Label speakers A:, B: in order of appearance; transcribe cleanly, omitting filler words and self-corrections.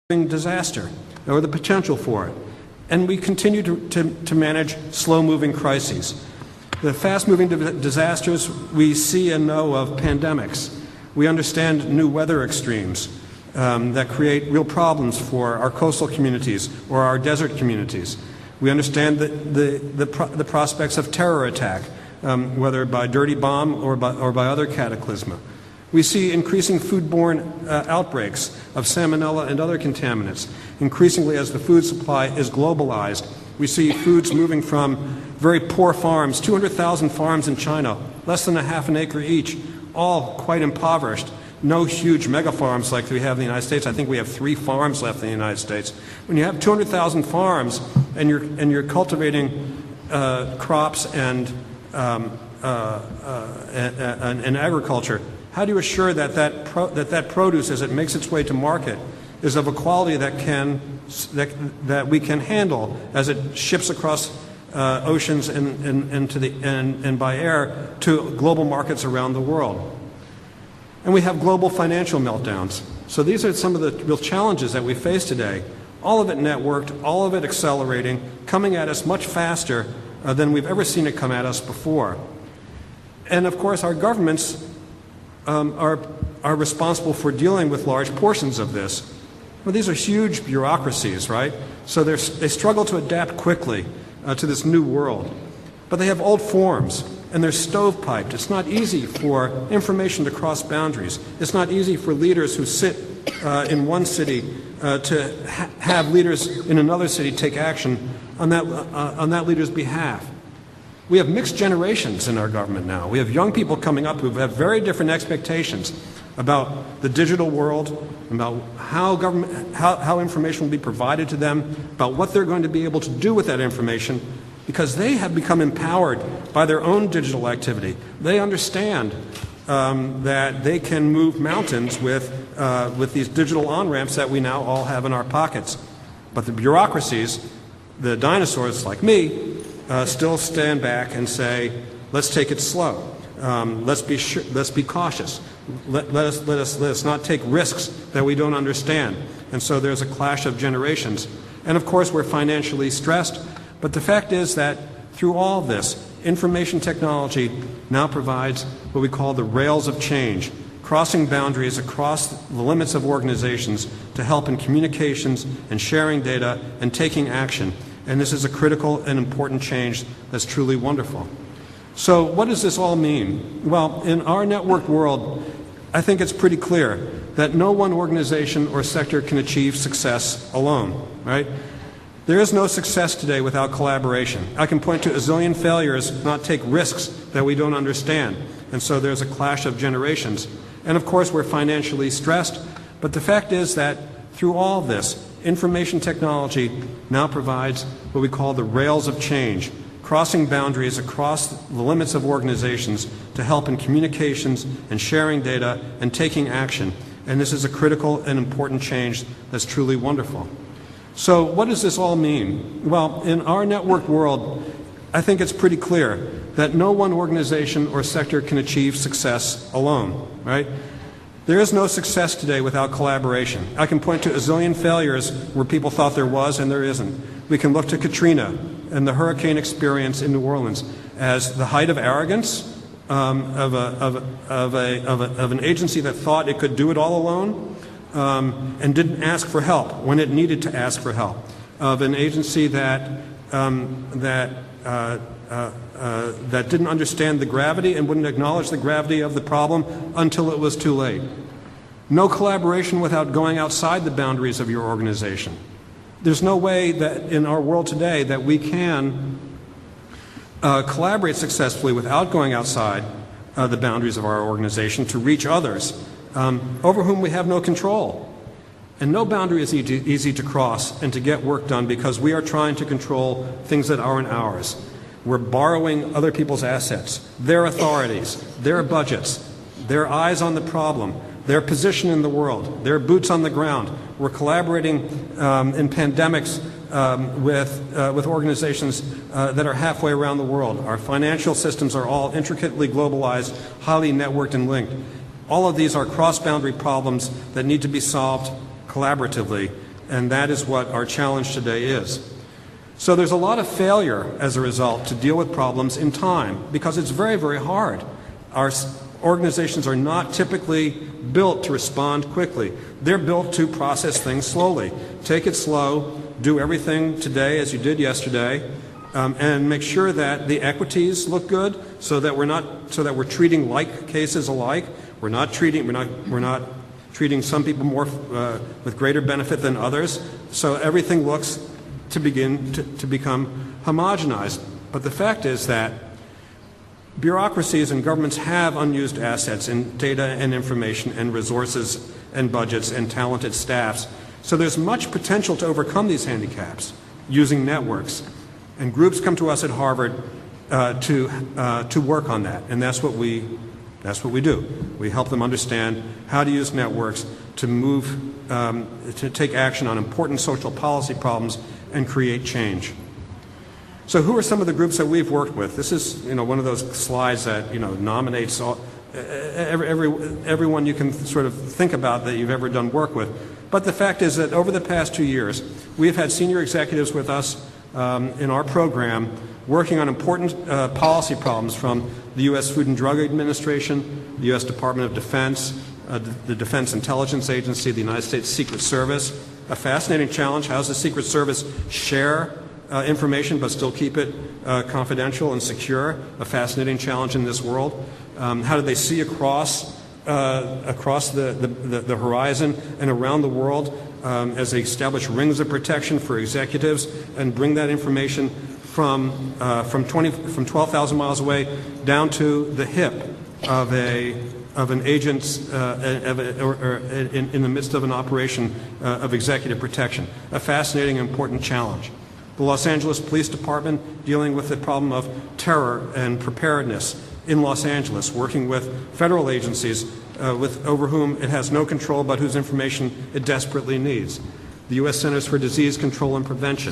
A: disaster or the potential for it. And we continue to manage slow-moving crises. The fast-moving disasters we see and know of pandemics. We understand new weather extremes that create real problems for our coastal communities or our desert communities. We understand the prospects of terror attack, whether by dirty bomb or by other cataclysma. We see increasing foodborne outbreaks of salmonella and other contaminants. Increasingly, as the food supply is globalized, we see foods moving from very poor farms, 200,000 farms in China, less than a half an acre each, all quite impoverished. No huge mega farms like we have in the United States. I think we have 3 farms left in the United States. When you have 200,000 farms and you're cultivating crops and agriculture, how do you assure that produce, as it makes its way to market, is of a quality that we can handle as it ships across oceans and by air to global markets around the world? And we have global financial meltdowns. So these are some of the real challenges that we face today. All of it networked, all of it accelerating, coming at us much faster than we've ever seen it come at us before. And of course, our governments are responsible for dealing with large portions of this. Well, these are huge bureaucracies, right? So they struggle to adapt quickly to this new world. But they have old forms, and they're stovepiped. It's not easy for information to cross boundaries. It's not easy for leaders who sit in one city to have leaders in another city take action on that leader's behalf. We have mixed generations in our government now. We have young people coming up who have very different expectations about the digital world, about how information will be provided to them, about what they're going to be able to do with that information, because they have become empowered by their own digital activity. They understand that they can move mountains with these digital on-ramps that we now all have in our pockets. But the bureaucracies, the dinosaurs like me, still stand back and say, let's take it slow. Let's be cautious. Let us not take risks that we don't understand. And so there's a clash of generations. And of course, we're financially stressed. But the fact is that through all this, information technology now provides what we call the rails of change, crossing boundaries across the limits of organizations to help in communications and sharing data and taking action. And this is a critical and important change that's truly wonderful. So what does this all mean? Well, in our networked world, I think it's pretty clear that no one organization or sector can achieve success alone, right? There is no success today without collaboration. I can point to a zillion failures, not take risks that we don't understand. And so there's a clash of generations. And of course, we're financially stressed. But the fact is that through all this, information technology now provides what we call the rails of change, crossing boundaries across the limits of organizations to help in communications and sharing data and taking action. And this is a critical and important change that's truly wonderful. So what does this all mean? Well, in our networked world, I think it's pretty clear that no one organization or sector can achieve success alone, right? There is no success today without collaboration. I can point to a zillion failures where people thought there was and there isn't. We can look to Katrina and the hurricane experience in New Orleans as the height of arrogance of an agency that thought it could do it all alone and didn't ask for help when it needed to ask for help, of an agency that didn't understand the gravity and wouldn't acknowledge the gravity of the problem until it was too late. No collaboration without going outside the boundaries of your organization. There's no way that in our world today that we can collaborate successfully without going outside the boundaries of our organization to reach others over whom we have no control. And no boundary is easy to cross and to get work done because we are trying to control things that aren't ours. We're borrowing other people's assets, their authorities, their budgets, their eyes on the problem, their position in the world, their boots on the ground. We're collaborating in pandemics with organizations that are halfway around the world. Our financial systems are all intricately globalized, highly networked and linked. All of these are cross-boundary problems that need to be solved collaboratively And that is what our challenge today is. So there's a lot of failure as a result to deal with problems in time because it's very, very hard. Our organizations are not typically built to respond quickly. They're built to process things slowly. Take it slow, do everything today as you did yesterday, and make sure that the equities look good so that we're treating like cases alike. We're not treating some people more with greater benefit than others. So everything looks to begin to become homogenized. But the fact is that bureaucracies and governments have unused assets in data and information and resources and budgets and talented staffs. So there's much potential to overcome these handicaps using networks. And groups come to us at Harvard to work on that. And that's what we do. We help them understand how to use networks to move, to take action on important social policy problems and create change. So who are some of the groups that we've worked with? This is, one of those slides that, nominates everyone you can sort of think about that you've ever done work with. But the fact is that over the past 2 years, we've had senior executives with us in our program working on important policy problems from the U.S. Food and Drug Administration, the U.S. Department of Defense, the Defense Intelligence Agency, the United States Secret Service. A fascinating challenge. How does the Secret Service share information but still keep it confidential and secure? A fascinating challenge in this world. How do they see across the horizon and around the world as they establish rings of protection for executives and bring that information from 12,000 miles away down to the hip of an agent in the midst of an operation of executive protection. A fascinating, important challenge. The Los Angeles Police Department dealing with the problem of terror and preparedness in Los Angeles, working with federal agencies over whom it has no control but whose information it desperately needs. The U.S. Centers for Disease Control and Prevention.